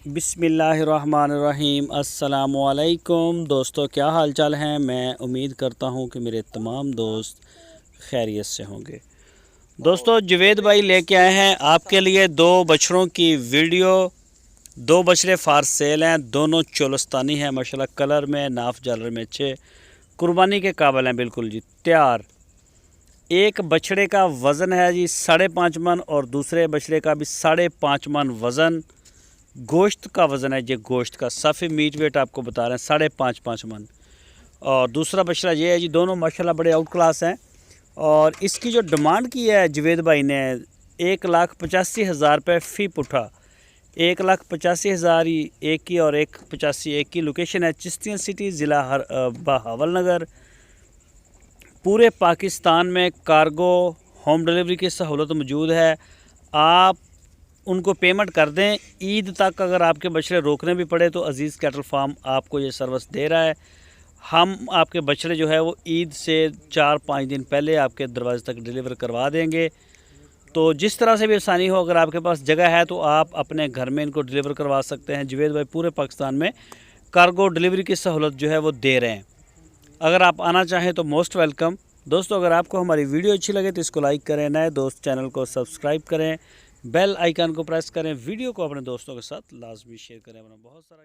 बिस्मिल्लाहिर्रहमानिर्रहीम। अस्सलाम वालेकुम दोस्तों, क्या हाल चाल हैं। मैं उम्मीद करता हूं कि मेरे तमाम दोस्त खैरियत से होंगे। दोस्तों, जुवेद भाई लेके आए हैं आपके लिए दो बछड़ों की वीडियो। दो बछड़े फार सेल हैं, दोनों चोलस्तानी हैं माशाल्लाह, कलर में नाफ जालर में अच्छे, कुर्बानी के काबिल हैं, बिल्कुल जी तैयार। एक बछड़े का वज़न है जी 5.5 मन और दूसरे बछड़े का भी 5.5 मन वज़न। गोश्त का वज़न है जी, गोश्त का सफ़ी मीट वेट आपको बता रहे हैं 5.5 मन। और दूसरा बछड़ा ये है जी, दोनों माशाल्लाह बड़े आउट क्लास हैं। और इसकी जो डिमांड की है जुवेद भाई ने 1,85,000 रुपये फ़ी पुट्ठा। 1,85,000 एक की और 1,85 एक की। लोकेशन है चिश्तियाँ सिटी, ज़िला बहावल नगर। पूरे पाकिस्तान में कार्गो होम डिलीवरी की सहूलत मौजूद है। आप उनको पेमेंट कर दें, ईद तक अगर आपके बछड़े रोकने भी पड़े तो अजीज़ कैटल फार्म आपको ये सर्विस दे रहा है। हम आपके बछड़े जो है वो ईद से 4-5 दिन पहले आपके दरवाजे तक डिलीवर करवा देंगे। तो जिस तरह से भी आसानी हो, अगर आपके पास जगह है तो आप अपने घर में इनको डिलीवर करवा सकते हैं। जुवेद भाई पूरे पाकिस्तान में कार्गो डिलीवरी की सहूलत जो है वो दे रहे हैं। अगर आप आना चाहें तो मोस्ट वेलकम। दोस्तों, अगर आपको हमारी वीडियो अच्छी लगे तो इसको लाइक करें, नए दोस्त चैनल को सब्सक्राइब करें, बेल आइकन को प्रेस करें, वीडियो को अपने दोस्तों के साथ लाजमी शेयर करें। अपना बहुत सारा